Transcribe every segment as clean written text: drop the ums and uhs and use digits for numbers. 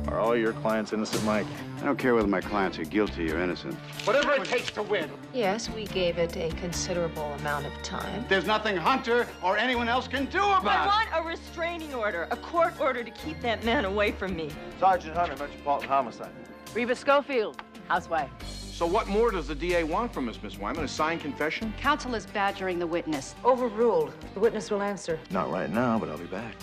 Are all your clients innocent, Mike? I don't care whether my clients are guilty or innocent. Whatever it takes to win. Yes, we gave it a considerable amount of time. There's nothing Hunter or anyone else can do about it. I want a restraining order, a court order to keep that man away from me. Sergeant Hunter, Metropolitan Homicide. Reba Schofield, housewife. So what more does the DA want from us, Miss Wyman? A signed confession? Counsel is badgering the witness. Overruled. The witness will answer. Not right now, but I'll be back.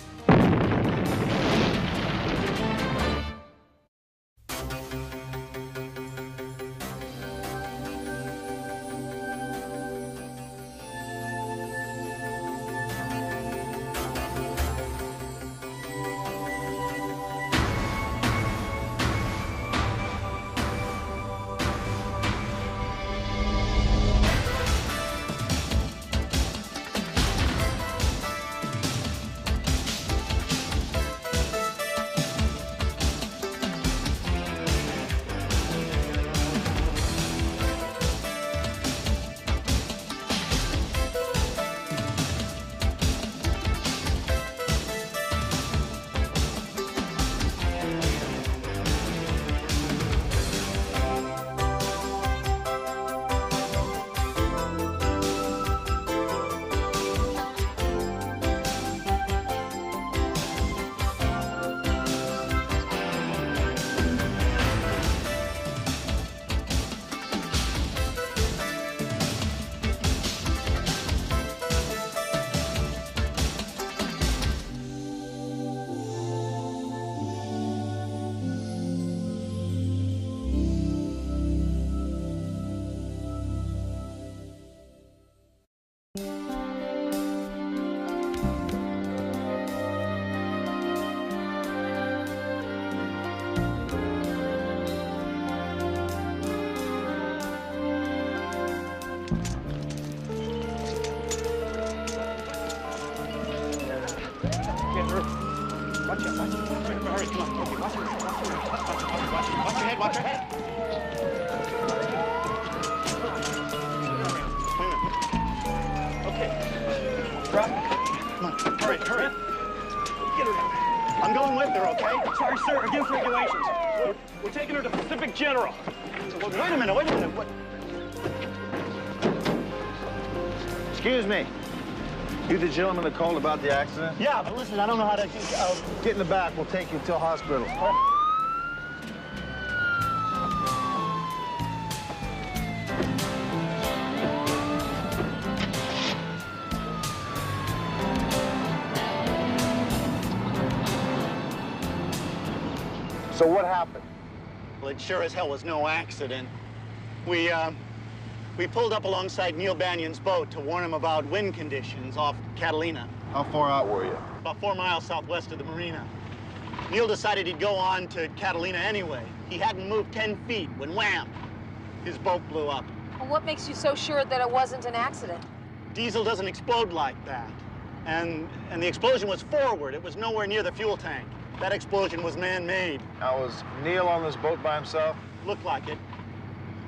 Watch your head. Okay. Drop. Come on. Hurry. Get her. I'm going with her, okay? Sorry, sir. Against regulations. We're taking her to Pacific General. Wait a minute. What? Excuse me. You the gentleman that called about the accident? Yeah, but listen, I don't know how to... Get in the back. We'll take you to a hospital. So what happened? Well, it sure as hell was no accident. We pulled up alongside Neil Banion's boat to warn him about wind conditions off Catalina. How far out were you? About 4 miles southwest of the marina. Neil decided he'd go on to Catalina anyway. He hadn't moved 10 feet when wham, his boat blew up. Well, what makes you so sure that it wasn't an accident? Diesel doesn't explode like that. And the explosion was forward. It was nowhere near the fuel tank. That explosion was man-made. Now, was Neil on this boat by himself? Looked like it.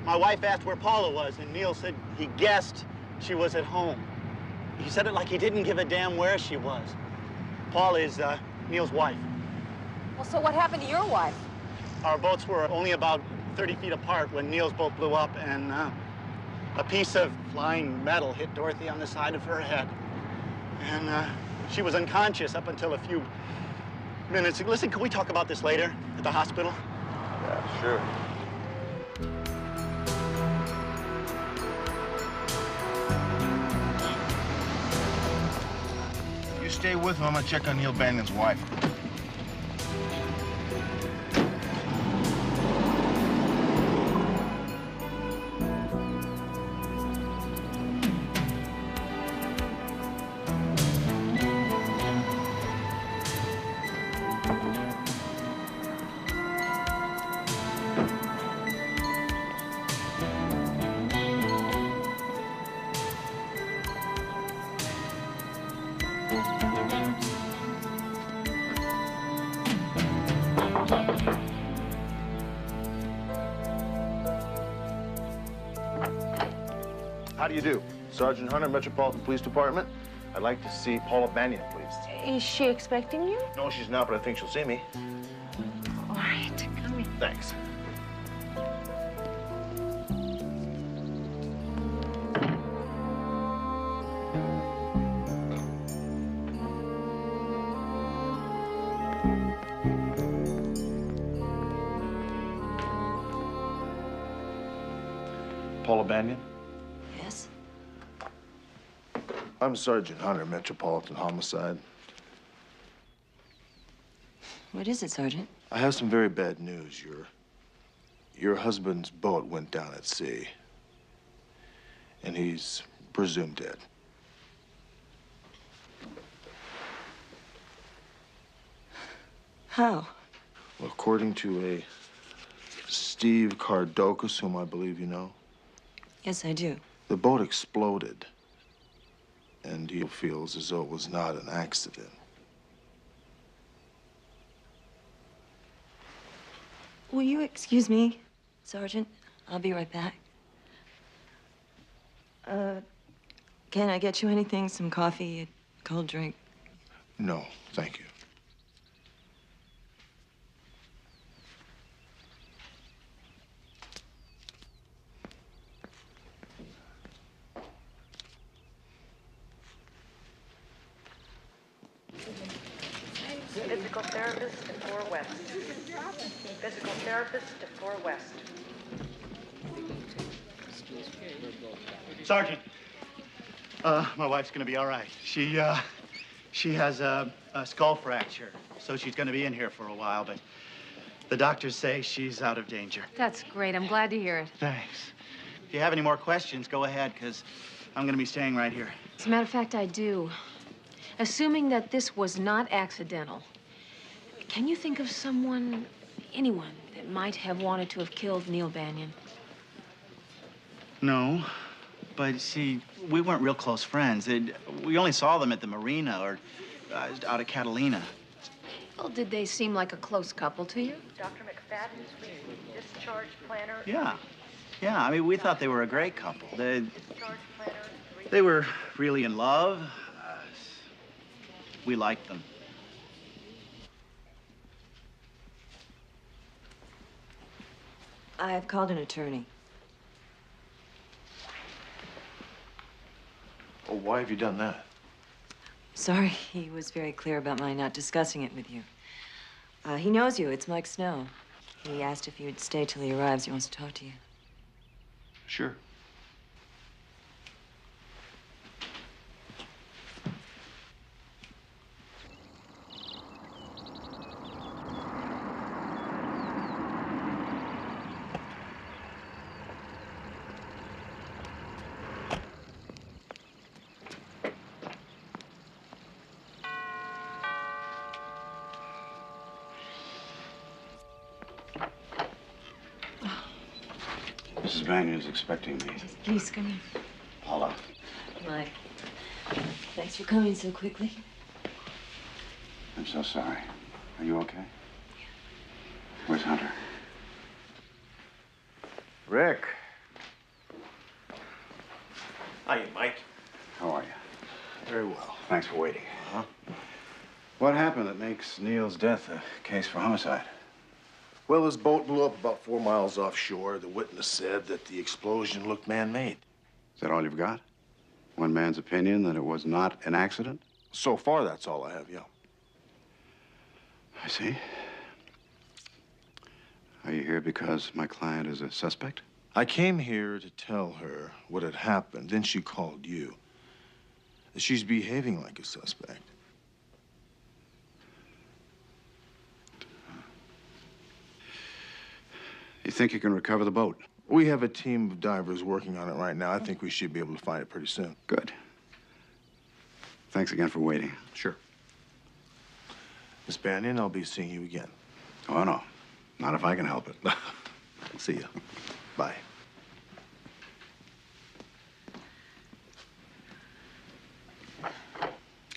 My wife asked where Paula was, and Neil said he guessed she was at home. He said it like he didn't give a damn where she was. Paula is Neil's wife. Well, so what happened to your wife? Our boats were only about 30 feet apart when Neil's boat blew up, and a piece of flying metal hit Dorothy on the side of her head. And she was unconscious up until a few minutes. Listen, can we talk about this later at the hospital? Yeah, sure. You stay with him. I'm gonna check on Neil Banion's wife. How do you do? Sergeant Hunter, Metropolitan Police Department. I'd like to see Paula Banion, please. Is she expecting you? No, she's not, but I think she'll see me. All right. Thanks. Paula Banyan? Yes? I'm Sergeant Hunter, Metropolitan Homicide. What is it, Sergeant? I have some very bad news. Your husband's boat went down at sea, and he's presumed dead. How? Well, according to a Steve Cardokas, whom I believe you know, Yes, I do. the boat exploded, and he feels as though it was not an accident. Will you excuse me, Sergeant? I'll be right back. Can I get you anything? Some coffee, a cold drink? No, thank you. Physical therapist to 4 West. Physical therapist to 4 West. Sergeant, my wife's gonna be all right. She has a skull fracture, so she's gonna be in here for a while, but the doctors say she's out of danger. That's great. I'm glad to hear it. Thanks. If you have any more questions, go ahead, because I'm gonna be staying right here. As a matter of fact, I do. Assuming that this was not accidental, can you think of someone, anyone, that might have wanted to have killed Neil Banyan? No, but see, we weren't real close friends. We only saw them at the marina or out at Catalina. Well, did they seem like a close couple to you? Dr. McFadden's discharge planner. Yeah. Yeah, I mean, we thought they were a great couple. Discharge planner. They were really in love. We liked them. I've called an attorney. Oh, why have you done that? Sorry, he was very clear about my not discussing it with you. He knows you. It's Mike Snow. He asked if you'd stay till he arrives. He wants to talk to you. Sure. Mrs. Banyan's expecting me. Please come in. Paula. Mike, thanks for coming so quickly. I'm so sorry. Are you okay? Where's Hunter? Rick. Hi, Mike. How are you? Very well. Thanks for waiting. Huh? What happened that makes Neil's death a case for homicide? Well, his boat blew up about 4 miles offshore. The witness said that the explosion looked man-made. Is that all you've got? One man's opinion that it was not an accident? So far, that's all I have, yeah. I see. Are you here because my client is a suspect? I came here to tell her what had happened. Then she called you. She's behaving like a suspect. You think you can recover the boat? We have a team of divers working on it right now. I think we should be able to find it pretty soon. Good. Thanks again for waiting. Sure. Miss Banyan, I'll be seeing you again. Oh, no. Not if I can help it. See you. Bye.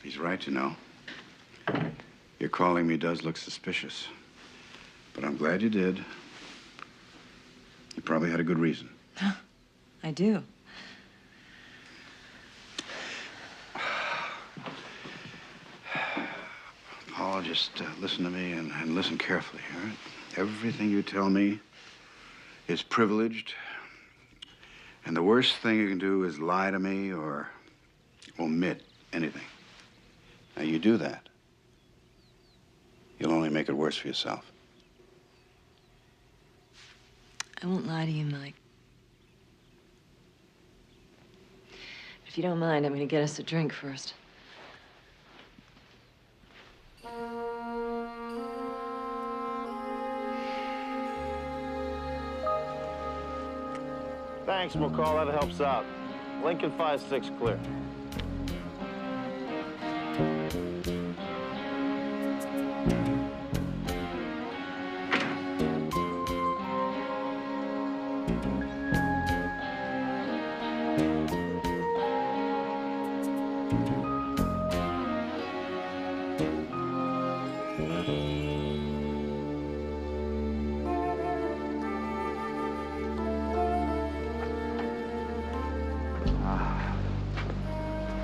He's right, you know. Your calling me does look suspicious. But I'm glad you did. You probably had a good reason. I do. Paula, just listen to me and listen carefully, all right? Everything you tell me is privileged. And the worst thing you can do is lie to me or omit anything. Now, you do that, you'll only make it worse for yourself. I won't lie to you, Mike. If you don't mind, I'm going to get us a drink first. Thanks, McCall. That helps out. Lincoln 5-6 clear.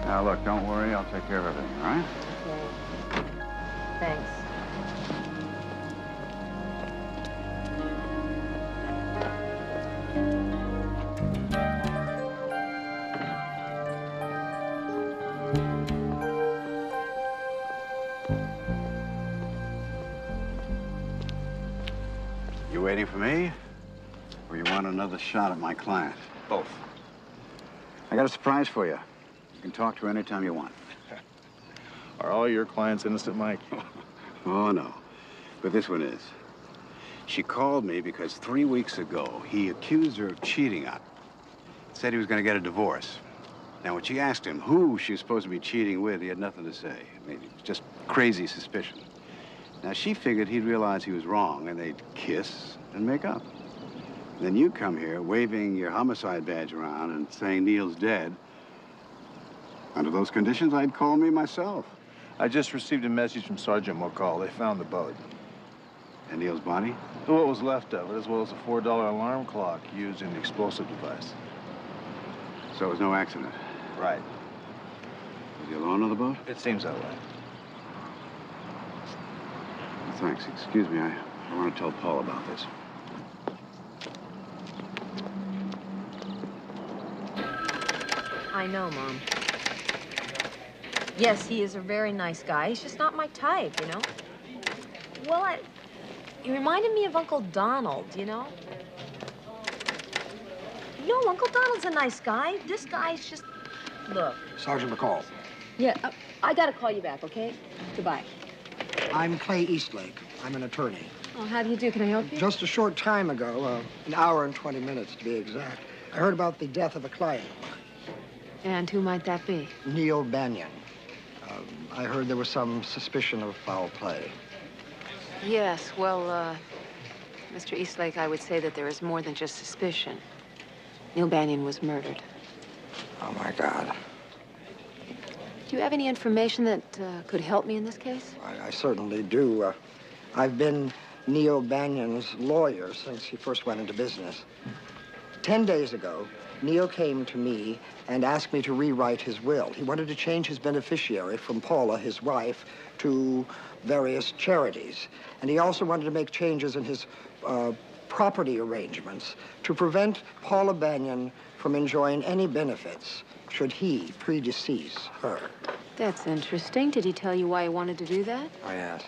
Now, look, don't worry. I'll take care of everything, all right? Okay. Thanks. You waiting for me? Or you want another shot at my client? Both. I got a surprise for you. You can talk to her anytime you want. Are all your clients innocent, Mike? Oh, no. But this one is. She called me because 3 weeks ago, he accused her of cheating on her. Said he was going to get a divorce. Now, when she asked him who she was supposed to be cheating with, he had nothing to say. I mean, it was just crazy suspicion. Now, she figured he'd realize he was wrong, and they'd kiss and make up. And then you come here waving your homicide badge around and saying Neil's dead. Under those conditions, I'd call me myself. I just received a message from Sergeant McCall. They found the boat. And Neil's body? What was left of it, as well as a $4 alarm clock used in the explosive device. So it was no accident? Right. Was he alone on the boat? It seems that way. Thanks. Excuse me. I want to tell Paul about this. I know, Mom. Yes, he is a very nice guy. He's just not my type, you know? Well, he reminded me of Uncle Donald, you know? No, Uncle Donald's a nice guy. This guy's just... Look. Sergeant McCall. Yeah, I gotta call you back, okay? Goodbye. I'm Clay Eastlake. I'm an attorney. Oh, how do you do? Can I help you? Just a short time ago, an hour and 20 minutes to be exact, I heard about the death of a client of mine. And who might that be? Neil Banyan. I heard there was some suspicion of foul play. Yes, well, Mr. Eastlake, I would say that there is more than just suspicion. Neil Banyan was murdered. Oh, my God. Do you have any information that could help me in this case? I certainly do. I've been Neil Banyan's lawyer since he first went into business. 10 days ago, Neil came to me and asked me to rewrite his will. He wanted to change his beneficiary from Paula, his wife, to various charities. And he also wanted to make changes in his property arrangements to prevent Paula Banyan from enjoying any benefits should he predecease her. That's interesting. Did he tell you why he wanted to do that? Oh, yes.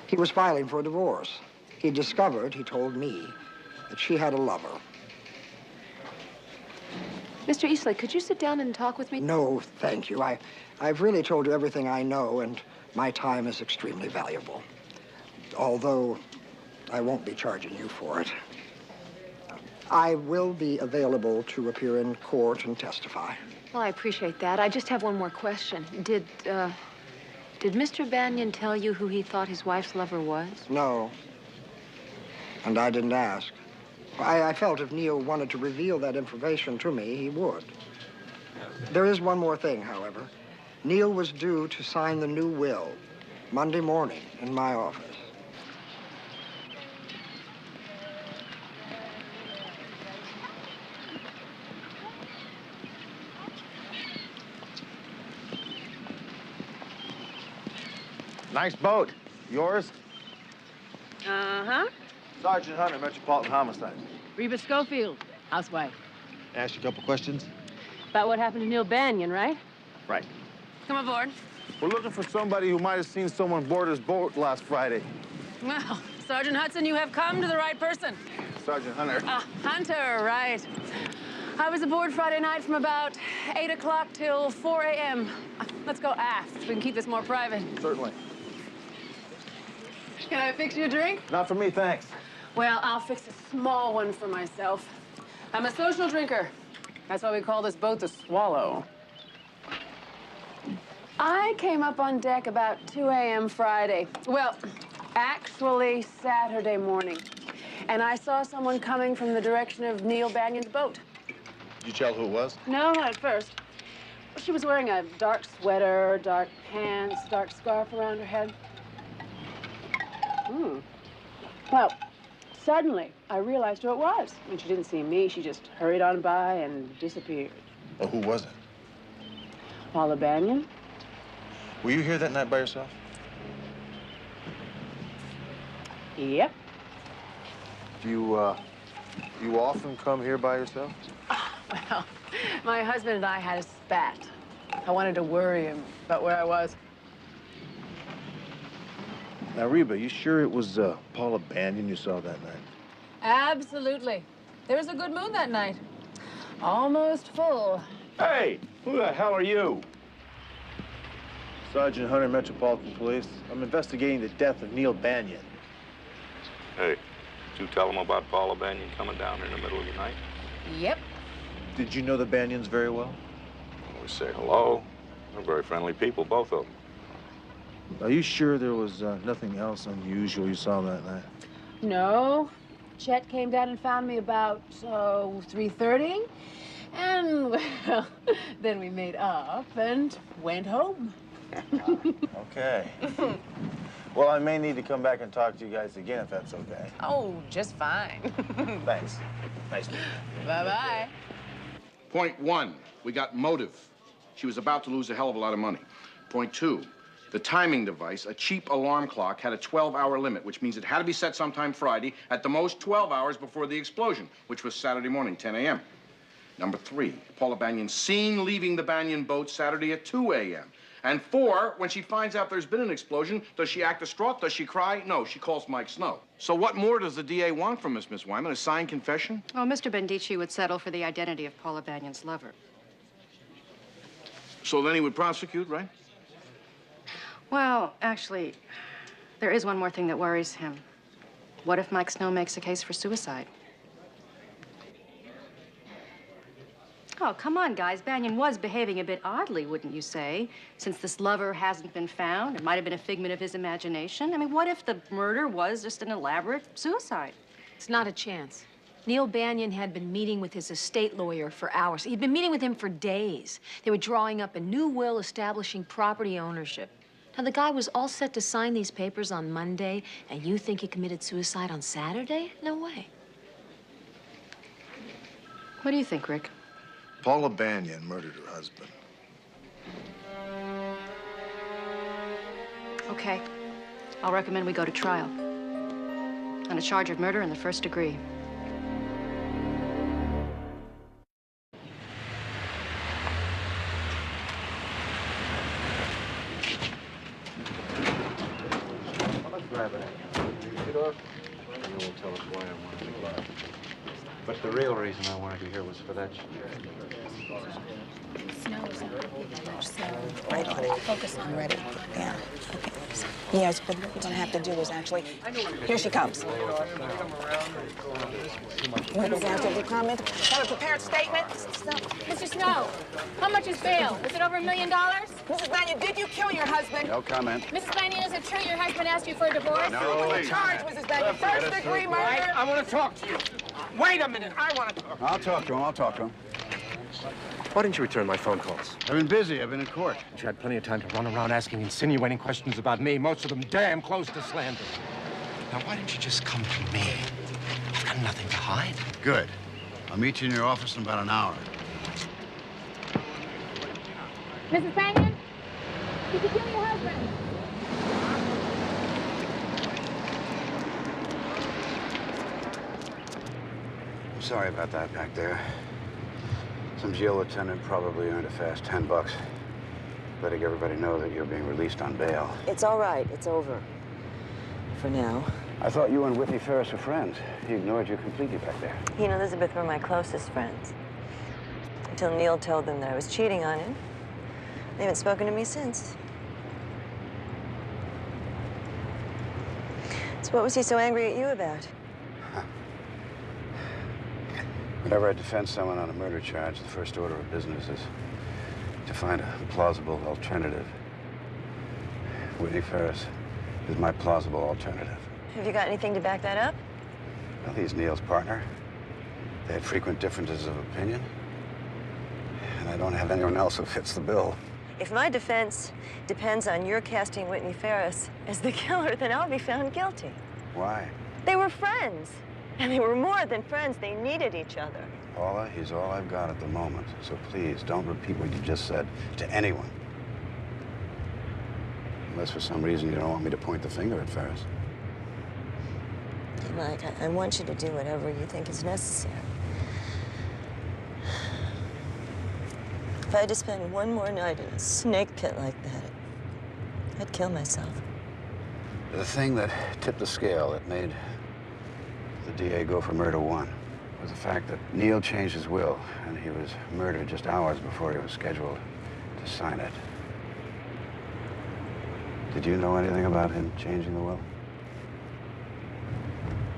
He was filing for a divorce. He discovered, he told me, that she had a lover. Mr. Eastlake, could you sit down and talk with me? No, thank you. I've really told you everything I know, and my time is extremely valuable. Although I won't be charging you for it. I will be available to appear in court and testify. Well, I appreciate that. I just have one more question. Did Mr. Banyan tell you who he thought his wife's lover was? No. And I didn't ask. I felt if Neil wanted to reveal that information to me, he would. There is one more thing, however. Neil was due to sign the new will Monday morning in my office. Nice boat. Yours? Uh-huh. Sergeant Hunter, Metropolitan Homicide. Reba Schofield, housewife. Ask you a couple questions? About what happened to Neil Banyan, right? Right. Come aboard. We're looking for somebody who might have seen someone board his boat last Friday. Well, Sergeant Hudson, you have come to the right person. Sergeant Hunter. Hunter, right. I was aboard Friday night from about 8 o'clock till 4 a.m. Let's go aft. We can keep this more private. Certainly. Can I fix you a drink? Not for me, thanks. Well, I'll fix a small one for myself. I'm a social drinker. That's why we call this boat the Swallow. I came up on deck about 2 a.m. Friday. Well, actually Saturday morning. And I saw someone coming from the direction of Neil Banyan's boat. Did you tell who it was? No, not at first. She was wearing a dark sweater, dark pants, dark scarf around her head. Well, suddenly, I realized who it was. When she didn't see me, she just hurried on by and disappeared. Oh, who was it? Paula Banyan? Were you here that night by yourself? Yep. Do you often come here by yourself? Well, my husband and I had a spat. I wanted to worry him about where I was. Now, Reba, you sure it was Paula Banyan you saw that night? Absolutely. There was a good moon that night. Almost full. Hey, who the hell are you? Sergeant Hunter, Metropolitan Police. I'm investigating the death of Neil Banyan. Hey, did you tell him about Paula Banyan coming down here in the middle of the night? Yep. Did you know the Banyans very well? We say hello. They're very friendly people, both of them. Are you sure there was nothing else unusual you saw that night? No. Chet came down and found me about, 3:30. And, well, then we made up and went home. Okay. Well, I may need to come back and talk to you guys again if that's okay. Oh, just fine. Thanks. Nice meeting you. Bye-bye. Point 1, we got motive. She was about to lose a hell of a lot of money. Point 2, the timing device, a cheap alarm clock, had a 12-hour limit, which means it had to be set sometime Friday, at the most 12 hours before the explosion, which was Saturday morning, 10 a.m. Number 3, Paula Banyan seen leaving the Banyan boat Saturday at 2 a.m. And 4, when she finds out there's been an explosion, does she act distraught? Does she cry? No, she calls Mike Snow. So what more does the DA want from us, Miss Wyman? A signed confession? Well, Mr. Bendici would settle for the identity of Paula Banyan's lover. So then he would prosecute, right? Well, actually, there is one more thing that worries him. What if Mike Snow makes a case for suicide? Oh, come on, guys. Banyan was behaving a bit oddly, wouldn't you say? Since this lover hasn't been found, it might have been a figment of his imagination. I mean, what if the murder was just an elaborate suicide? It's not a chance. Neil Banyan had been meeting with his estate lawyer for hours. He'd been meeting with him for days. They were drawing up a new will establishing property ownership. Now, the guy was all set to sign these papers on Monday, and you think he committed suicide on Saturday? No way. What do you think, Rick? Paula Banyan murdered her husband. Okay. I'll recommend we go to trial on a charge of murder in the first degree. Tell us why I wanted to go out. But the real reason I wanted you here was for that. Snow is much so right on it. Focus on ready. Yeah. Okay. Yes, but what we're gonna have to do is actually. Here she comes. What was after the comment? Have a prepared statement. Mr. Snow, how much is bail? Is it over $1 million? Mrs. Banyan, did you kill your husband? No comment. Mrs. Banyan, is it true your husband asked you for a divorce? No, please. Charge, Mrs. Banyan. First degree murder. I want to talk to you. Wait a minute. I want to talk. I'll talk to him. I'll talk to him. Why didn't you return my phone calls? I've been busy. I've been in court. You had plenty of time to run around asking insinuating questions about me, most of them damn close to slander. Now, why didn't you just come to me? I've got nothing to hide. Good. I'll meet you in your office in about an hour. Mrs. Banyan, did you kill your husband? sorry about that back there. Some jail attendant probably earned a fast $10, letting everybody know that you're being released on bail. It's all right. It's over. For now. I thought you and Whitney Ferris were friends. He ignored you completely back there. He and Elizabeth were my closest friends. Until Neil told them that I was cheating on him. They haven't spoken to me since. So what was he so angry at you about? Whenever I defend someone on a murder charge, the first order of business is to find a plausible alternative. Whitney Ferris is my plausible alternative. Have you got anything to back that up? Well, he's Neil's partner. They had frequent differences of opinion. And I don't have anyone else who fits the bill. If my defense depends on your casting Whitney Ferris as the killer, then I'll be found guilty. Why? They were friends. And they were more than friends. They needed each other. Paula, he's all I've got at the moment. So please, don't repeat what you just said to anyone. Unless for some reason you don't want me to point the finger at Ferris. Hey, Mike, I want you to do whatever you think is necessary. If I had to spend one more night in a snake pit like that, I'd kill myself. The thing that tipped the scale that made the DA go for murder one was the fact that Neil changed his will, and he was murdered just hours before he was scheduled to sign it. Did you know anything about him changing the will?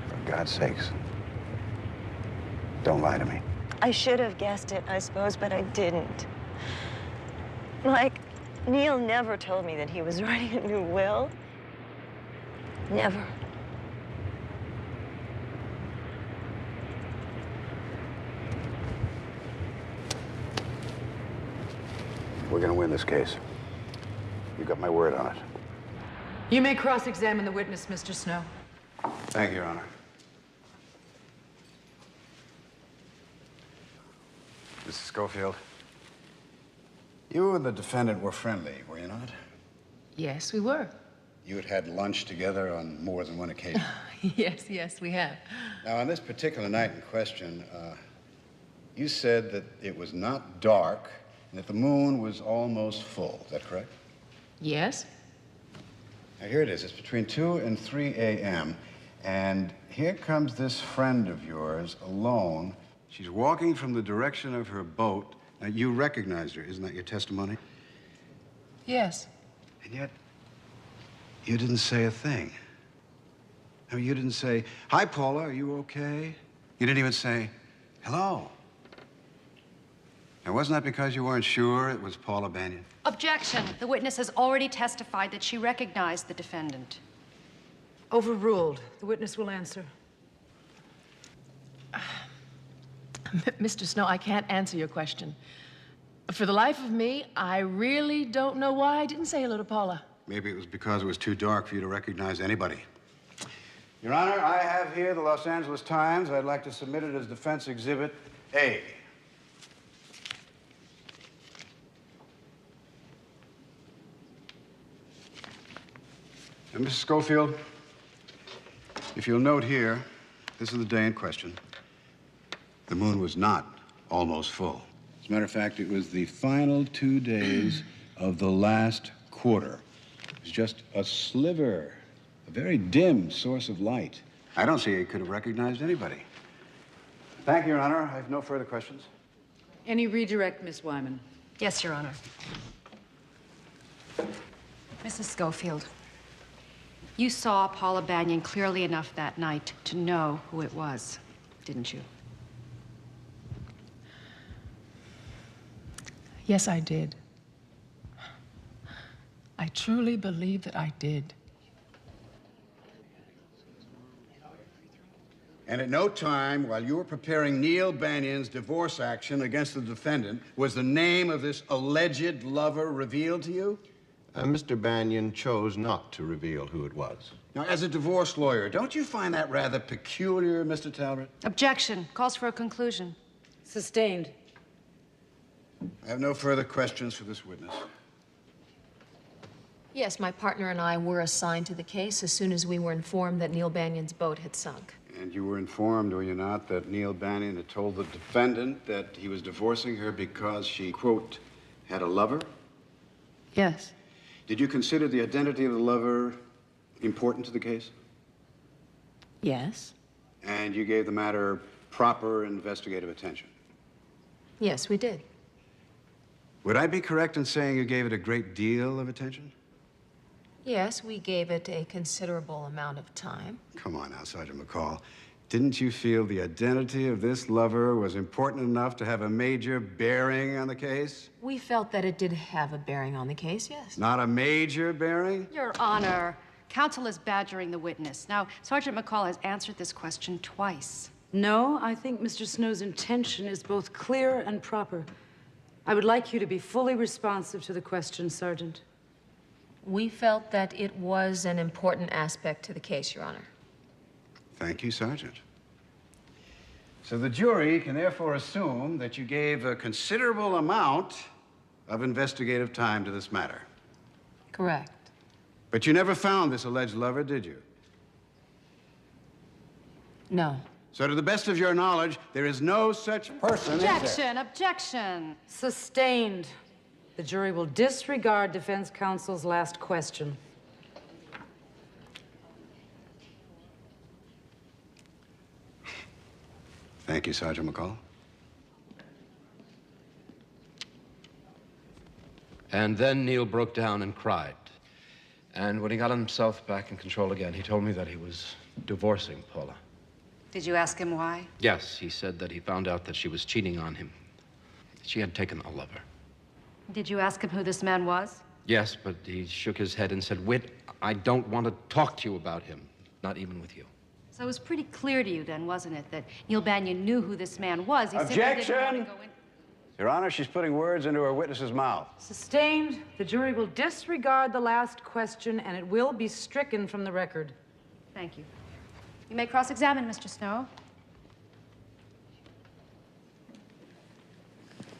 For God's sakes, don't lie to me. I should have guessed it, I suppose, but I didn't. Like, Neil never told me that he was writing a new will. Never. We're gonna win this case. You got my word on it. You may cross-examine the witness, Mr. Snow. Thank you, Your Honor. Mrs. Schofield, you and the defendant were friendly, were you not? Yes, we were. You had lunch together on more than one occasion. Yes, we have. Now, on this particular night in question, you said that it was not dark and that the moon was almost full. Is that correct? Yes. Now, here it is. It's between 2 and 3 a.m., and here comes this friend of yours alone. She's walking from the direction of her boat. Now, you recognized her. Isn't that your testimony? Yes. And yet, you didn't say a thing. I mean, you didn't say, "Hi, Paula, are you okay?" You didn't even say, "Hello." Now, wasn't that because you weren't sure it was Paula Banyan? Objection. The witness has already testified that she recognized the defendant. Overruled. The witness will answer. Mr. Snow, I can't answer your question. For the life of me, I really don't know why I didn't say hello to Paula. Maybe it was because it was too dark for you to recognize anybody. Your Honor, I have here the Los Angeles Times. I'd like to submit it as Defense Exhibit A. Now, Mrs. Schofield, if you'll note here, this is the day in question. The moon was not almost full. As a matter of fact, it was the final 2 days of the last quarter. It was just a sliver, a very dim source of light. I don't see how you could have recognized anybody. Thank you, Your Honor. I have no further questions. Any redirect, Miss Wyman? Yes, Your Honor. Mrs. Schofield, you saw Paula Banyan clearly enough that night to know who it was, didn't you? Yes, I did. I truly believe that I did. And at no time, while you were preparing Neil Banyan's divorce action against the defendant, was the name of this alleged lover revealed to you? Mr. Banyan chose not to reveal who it was. Now, as a divorce lawyer, don't you find that rather peculiar, Mr. Talbot? Objection. Calls for a conclusion. Sustained. I have no further questions for this witness. Yes, my partner and I were assigned to the case as soon as we were informed that Neil Banion's boat had sunk. And you were informed, were you not, that Neil Banion had told the defendant that he was divorcing her because she, quote, had a lover? Yes. Did you consider the identity of the lover important to the case? Yes. And you gave the matter proper investigative attention? Yes, we did. Would I be correct in saying you gave it a great deal of attention? Yes, we gave it a considerable amount of time. Come on now, Sergeant McCall. Didn't you feel the identity of this lover was important enough to have a major bearing on the case? We felt that it did have a bearing on the case, yes. Not a major bearing? Your Honor, counsel is badgering the witness. Now, Sergeant McCall has answered this question twice. No, I think Mr. Snow's intention is both clear and proper. I would like you to be fully responsive to the question, Sergeant. We felt that it was an important aspect to the case, Your Honor. Thank you, Sergeant. So the jury can therefore assume that you gave a considerable amount of investigative time to this matter. Correct. But you never found this alleged lover, did you? No. So to the best of your knowledge, there is no such person, is there? Objection, objection. Sustained. The jury will disregard defense counsel's last question. Thank you, Sergeant McCall. And then Neil broke down and cried. And when he got himself back in control again, he told me that he was divorcing Paula. Did you ask him why? Yes, he said that he found out that she was cheating on him. She had taken a lover. Did you ask him who this man was? Yes, but he shook his head and said, Whit, I don't want to talk to you about him, not even with you. So it was pretty clear to you then, wasn't it, that Neil Banion knew who this man was? He simply Objection! didn't want to go in. Your Honor, she's putting words into her witness's mouth. Sustained. The jury will disregard the last question, and it will be stricken from the record. Thank you. You may cross-examine, Mr. Snow.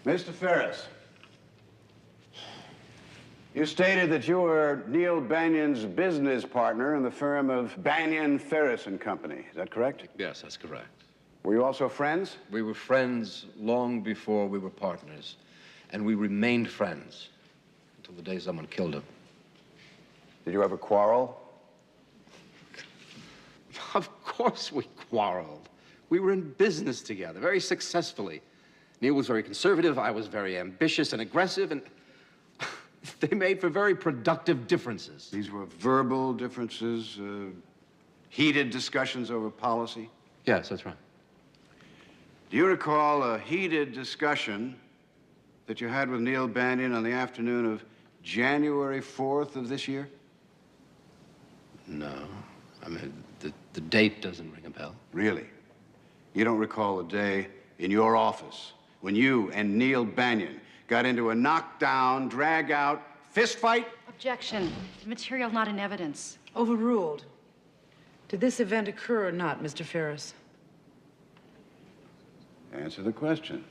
Mr. Ferris, you stated that you were Neil Banion's business partner in the firm of Banion, Ferris and Company. Is that correct? Yes, that's correct. Were you also friends? We were friends long before we were partners, and we remained friends until the day someone killed him. Did you ever quarrel? Of course we quarreled. We were in business together, very successfully. Neil was very conservative, I was very ambitious and aggressive, and they made for very productive differences. These were verbal differences, heated discussions over policy? Yes, that's right. Do you recall a heated discussion that you had with Neil Banion on the afternoon of January 4th of this year? No. I mean, the date doesn't ring a bell. Really? You don't recall a day in your office when you and Neil Banion got into a knockdown, drag-out fist fight? Objection. The material not in evidence. Overruled. Did this event occur or not, Mr. Ferris? Answer the question.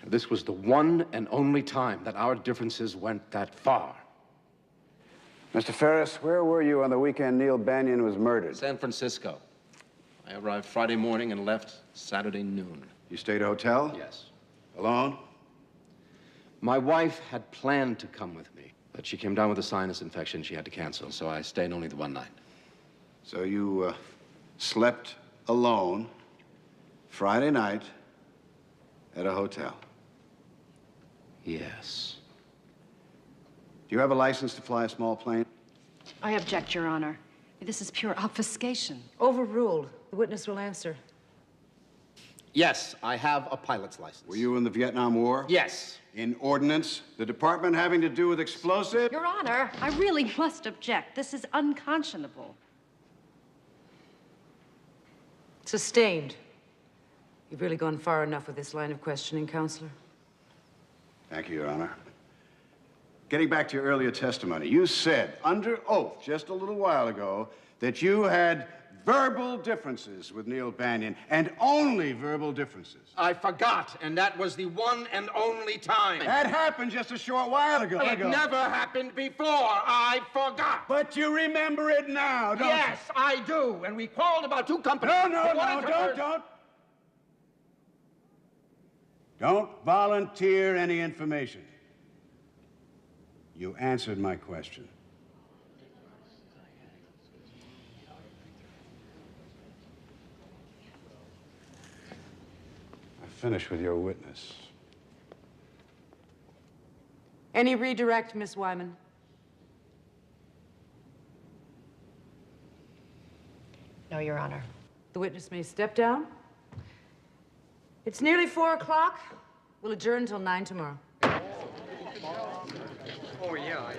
This was the one and only time that our differences went that far. Mr. Ferris, where were you on the weekend Neil Banion was murdered? San Francisco. I arrived Friday morning and left Saturday noon. You stayed at a hotel? Yes. Alone? My wife had planned to come with me, but she came down with a sinus infection she had to cancel, so I stayed only the one night. So you slept alone Friday night at a hotel? Yes. Do you have a license to fly a small plane? I object, Your Honor. This is pure obfuscation. Overruled. The witness will answer. Yes, I have a pilot's license. Were you in the Vietnam War? Yes. In ordnance? The department having to do with explosives? Your Honor, I really must object. This is unconscionable. Sustained. You've really gone far enough with this line of questioning, Counselor. Thank you, Your Honor. Getting back to your earlier testimony, you said under oath just a little while ago that you had Verbal differences with Neil Banyan, and only verbal differences. I forgot, and that was the one and only time. That happened just a short while ago. It never happened before. I forgot. But you remember it now, don't you? Yes, I do. And we quarreled about two companies. No, don't volunteer any information. You answered my question. Finish with your witness. Any redirect, Miss Wyman? No, Your Honor. The witness may step down. It's nearly 4 o'clock. We'll adjourn until 9 tomorrow. Oh, yeah.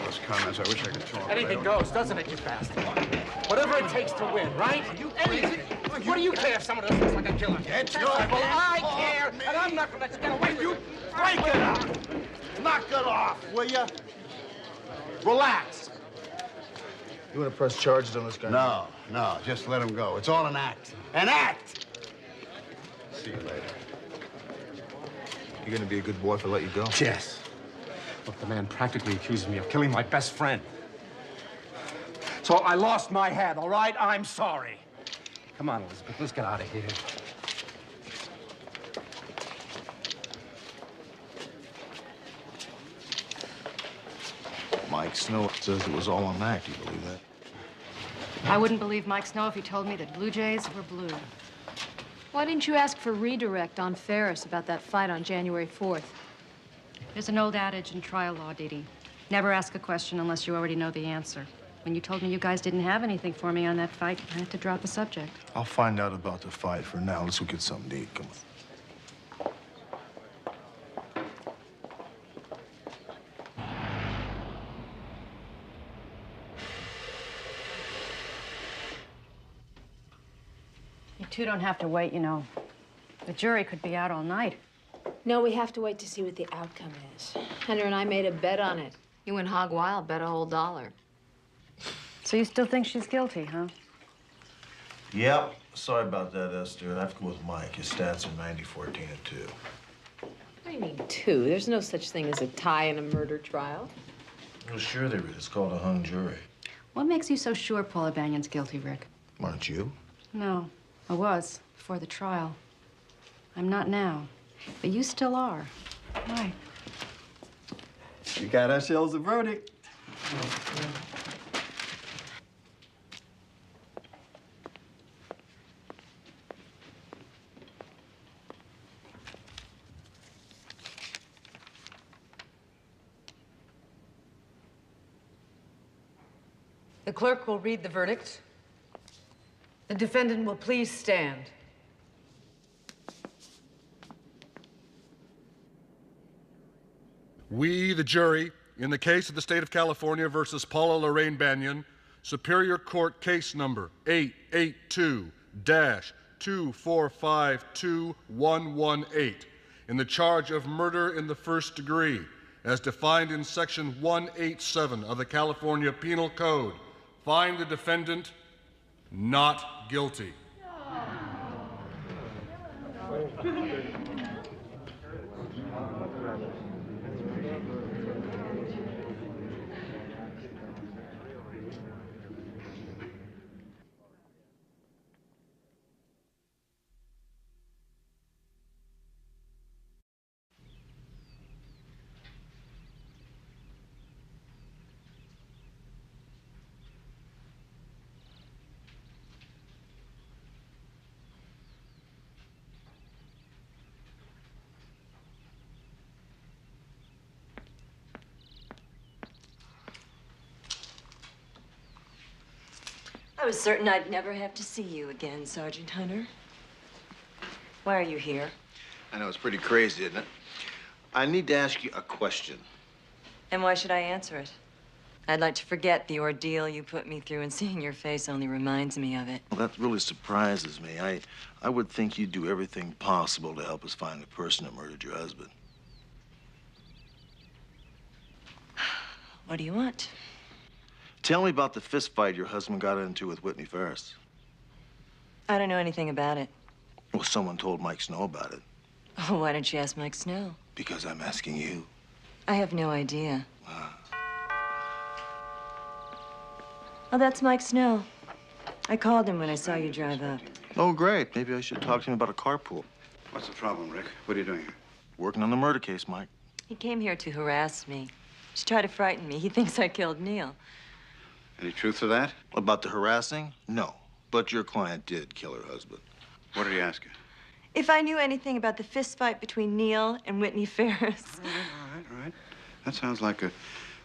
Those comments, I wish I could talk. Anything goes, doesn't it, you bastard? Whatever it takes to win, right? Anything. What do you care if someone else looks like a killer? It's Well, I care, and I'm not gonna let you get away with it. Break it up! Knock it off, will you? Relax. You want to press charges on this guy? No, just let him go. It's all an act. An act! See you later. You gonna be a good boy if I let you go? Yes. Look, the man practically accuses me of killing my best friend. So I lost my head, all right? I'm sorry. Come on, Elizabeth, let's get out of here. Mike Snow says it was all an act. You believe that? I wouldn't believe Mike Snow if he told me that Blue Jays were blue. Why didn't you ask for redirect on Ferris about that fight on January 4th? There's an old adage in trial law, Dee Dee. Never ask a question unless you already know the answer. When you told me you guys didn't have anything for me on that fight, I had to drop the subject. I'll find out about the fight. For now, let's go get something to eat. Come on. You two don't have to wait, you know. The jury could be out all night. No, we have to wait to see what the outcome is. Henry and I made a bet on it. You went hog wild, bet a whole $1. So you still think she's guilty, huh? Yep. Sorry about that, Esther. I have to go with Mike. His stats are 90, 14, and 2. What do you mean, 2? There's no such thing as a tie in a murder trial. Well, sure there is. It's called a hung jury. What makes you so sure Paula Banyan's guilty, Rick? Aren't you? No, I was before the trial. I'm not now. But you still are. Why? We got ourselves a verdict. The clerk will read the verdict. The defendant will please stand. We, the jury, in the case of the State of California versus Paula Lorraine Banyan, Superior Court case number 882-2452118, in the charge of murder in the first degree, as defined in Section 187 of the California Penal Code, find the defendant not guilty. I was certain I'd never have to see you again, Sergeant Hunter. Why are you here? I know, it's pretty crazy, isn't it? I need to ask you a question. And why should I answer it? I'd like to forget the ordeal you put me through, and seeing your face only reminds me of it. Well, that really surprises me. I would think you'd do everything possible to help us find the person that murdered your husband. What do you want? Tell me about the fist fight your husband got into with Whitney Ferris. I don't know anything about it. Well, someone told Mike Snow about it. Oh, why don't you ask Mike Snow? Because I'm asking you. I have no idea. Oh, that's Mike Snow. I called him when I saw you drive up. Oh, great. Maybe I should talk to him about a carpool. What's the problem, Rick? What are you doing here? Working on the murder case, Mike. He came here to harass me, to try to frighten me. He thinks I killed Neil. Any truth to that? About the harassing? No. But your client did kill her husband. What did he ask you? If I knew anything about the fist fight between Neil and Whitney Ferris. All right. That sounds like a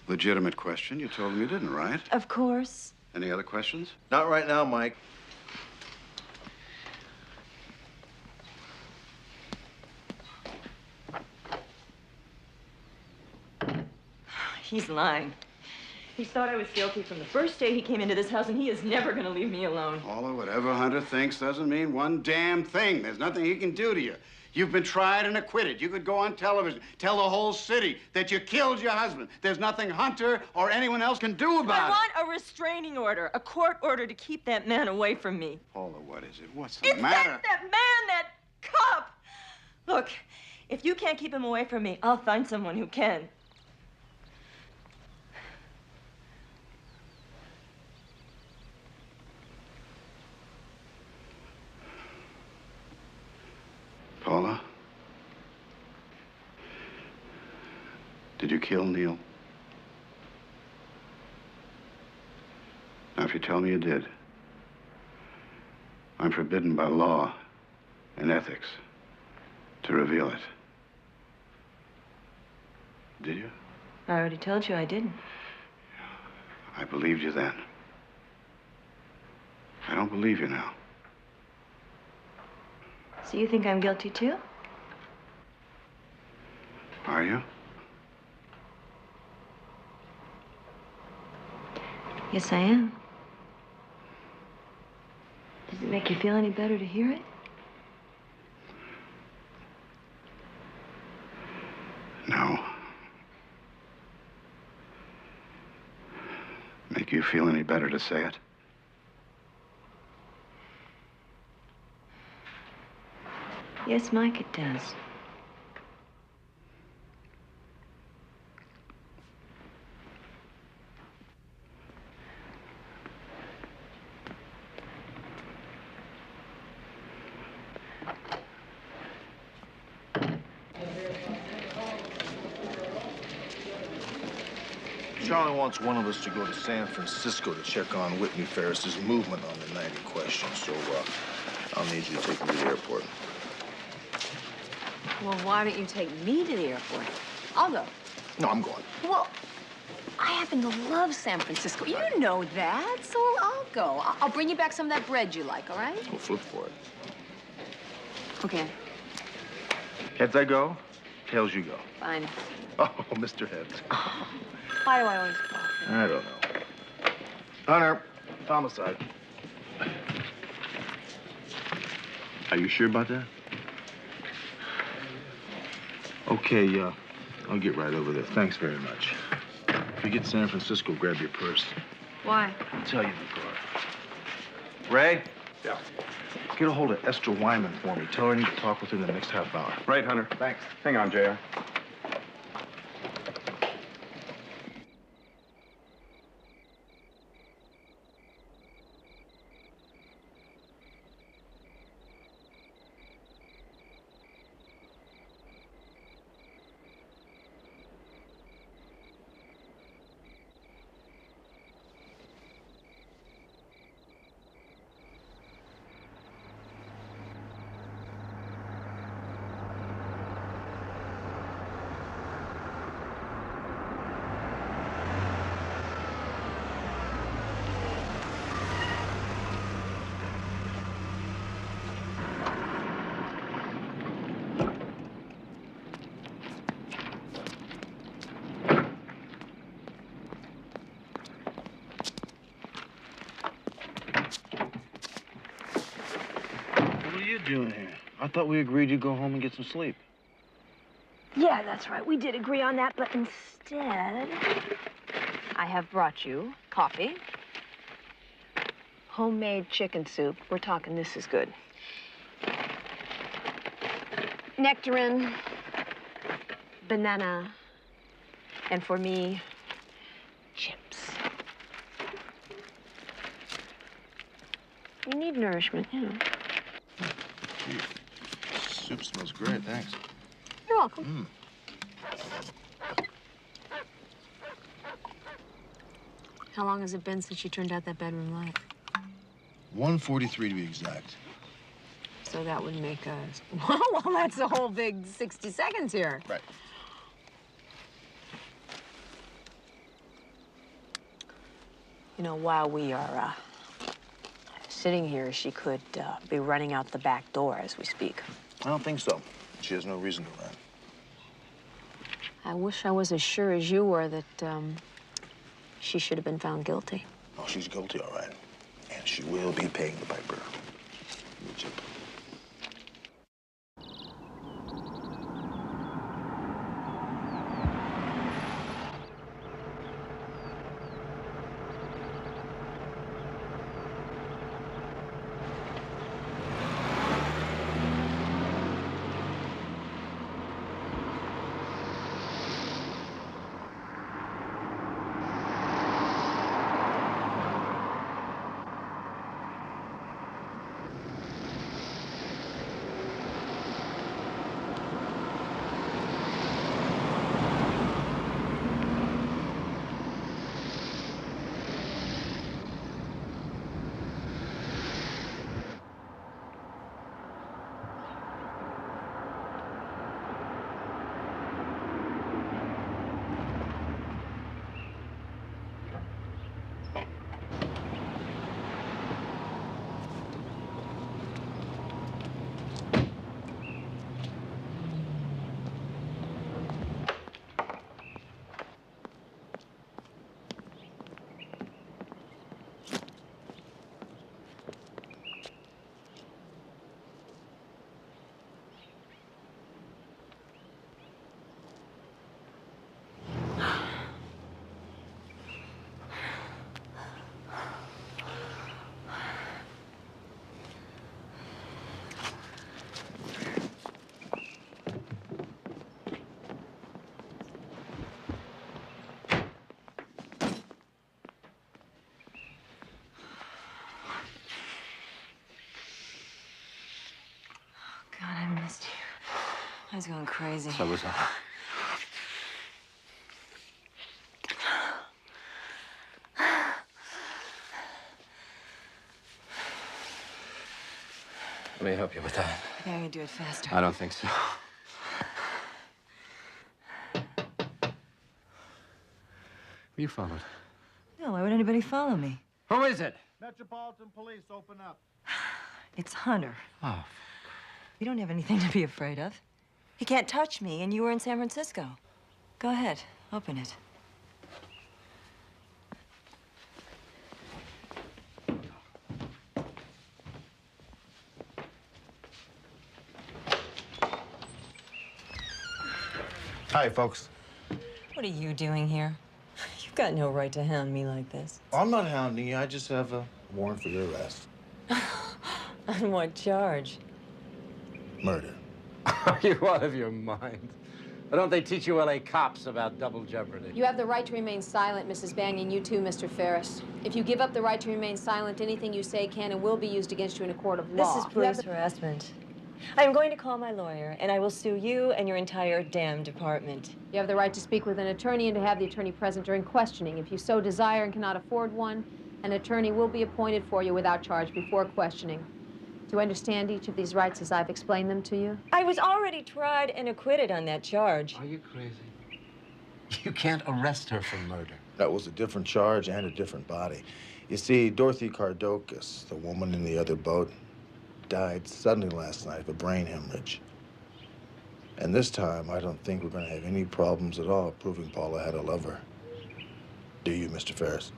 legitimate question. You told him you didn't, right? Of course. Any other questions? Not right now, Mike. He's lying. He thought I was guilty from the first day he came into this house, and he is never going to leave me alone. Paula, whatever Hunter thinks doesn't mean one damn thing. There's nothing he can do to you. You've been tried and acquitted. You could go on television, tell the whole city that you killed your husband. There's nothing Hunter or anyone else can do about it. I want a restraining order, a court order to keep that man away from me. Paula, what is it? What's the matter? That man, that cop! Look, if you can't keep him away from me, I'll find someone who can. Paula? Did you kill Neil? Now, if you tell me you did, I'm forbidden by law and ethics to reveal it. Did you? I already told you I didn't. I believed you then. I don't believe you now. So you think I'm guilty too? Are you? Yes, I am. Does it make you feel any better to hear it? No. Make you feel any better to say it? Yes, Mike, it does. Charlie wants one of us to go to San Francisco to check on Whitney Ferris's movement on the night in question, so I'll need you to take me to the airport. Well, why don't you take me to the airport? I'll go. No, I'm going. Well, I happen to love San Francisco. You know that, so I'll go. I'll bring you back some of that bread you like, all right? We'll flip for it. Okay, Heads I go, tails you go. fine. Oh, Mr. Heads. Why do I always fall? I don't know. Hunter, homicide. Are you sure about that? Okay, I'll get right over there. Thanks very much. If you get to San Francisco, grab your purse. Why? I'll tell you in the car. Ray? Yeah. Get a hold of Esther Wyman for me. Tell her I need to talk with her in the next half hour. Right, Hunter. Thanks. Hang on, JR. What are you doing here? I thought we agreed you'd go home and get some sleep. Yeah, that's right. We did agree on that, but instead... have brought you coffee, homemade chicken soup. We're talking this is good. Nectarine, banana, and for me, chips. You need nourishment, you know. Gee, soup smells great, thanks. You're welcome. How long has it been since you turned out that bedroom light? 1:43 to be exact. So that would make us... Well, that's a whole big 60 seconds here. Right. You know, while we are sitting here, she could be running out the back door as we speak. I don't think so. She has no reason to run. I wish I was as sure as you were that she should have been found guilty. Oh, she's guilty, all right. And she will be paying the piper. Chip. God, I missed you. I was going crazy. So was I. Let me help you with that. I think I can do it faster. I don't think so. Were you followed? No, why would anybody follow me? Who is it? Metropolitan Police, open up. It's Hunter. Oh. You don't have anything to be afraid of. He can't touch me, and you were in San Francisco. Go ahead, open it. Hi, folks. What are you doing here? You've got no right to hound me like this. I'm not hounding you. I just have a warrant for your arrest. On what charge? Murder. Are you out of your mind? Why don't they teach you LA cops about double jeopardy? You have the right to remain silent, Mrs. Banyan. You too, Mr. Ferris. If you give up the right to remain silent, anything you say can and will be used against you in a court of law. This is police harassment. I'm going to call my lawyer, and I will sue you and your entire damn department. You have the right to speak with an attorney and to have the attorney present during questioning. If you so desire and cannot afford one, an attorney will be appointed for you without charge before questioning. Do you understand each of these rights as I've explained them to you? I was already tried and acquitted on that charge. Are you crazy? You can't arrest her for murder. That was a different charge and a different body. You see, Dorothy Kardokis, the woman in the other boat, died suddenly last night of a brain hemorrhage. And this time, I don't think we're going to have any problems at all proving Paula had a lover. Do you, Mr. Ferris?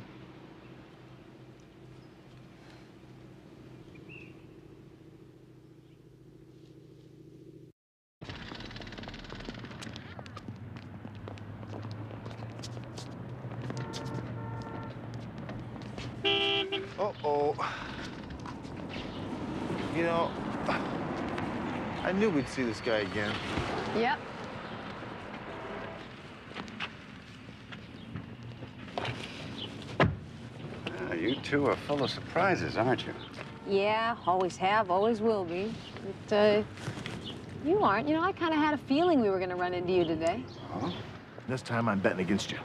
Uh-oh. You know, I knew we'd see this guy again. Yep. You two are full of surprises, aren't you? Yeah, always have, always will be. But, you aren't. You know, I kind of had a feeling we were going to run into you today. Oh? This time I'm betting against you.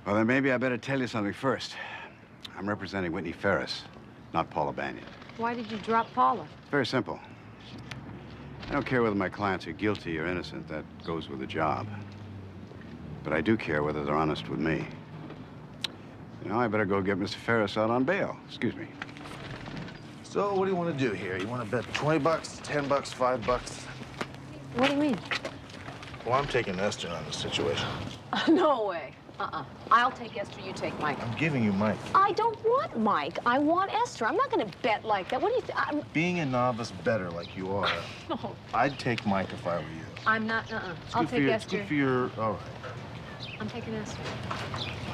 Well, then maybe I better tell you something first. I'm representing Whitney Ferris, not Paula Banyan. Why did you drop Paula? It's very simple. I don't care whether my clients are guilty or innocent. That goes with the job. But I do care whether they're honest with me. You know, I better go get Mr. Ferris out on bail. Excuse me. So what do you want to do here? You want to bet 20 bucks, 10 bucks, 5 bucks? What do you mean? Well, I'm taking Esther on this situation. No way. I'll take Esther, you take Mike. I'm giving you Mike. I don't want Mike. I want Esther. I'm not going to bet like that. What do you think? Being a novice bettor like you are, No. I'd take Mike if I were you. I'm not, I'll take Esther. It's good for your, all right. I'm taking Esther.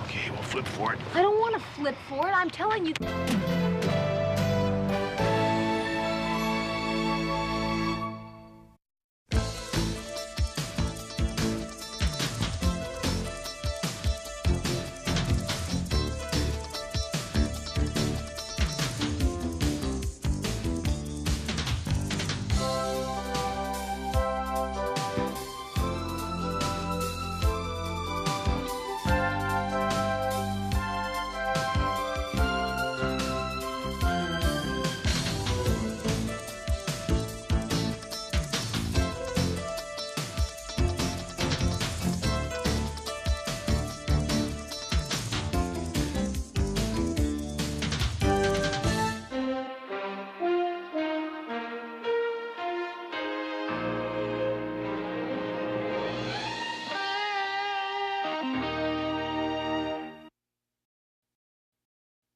Okay, we'll flip for it. I don't want to flip for it. I'm telling you.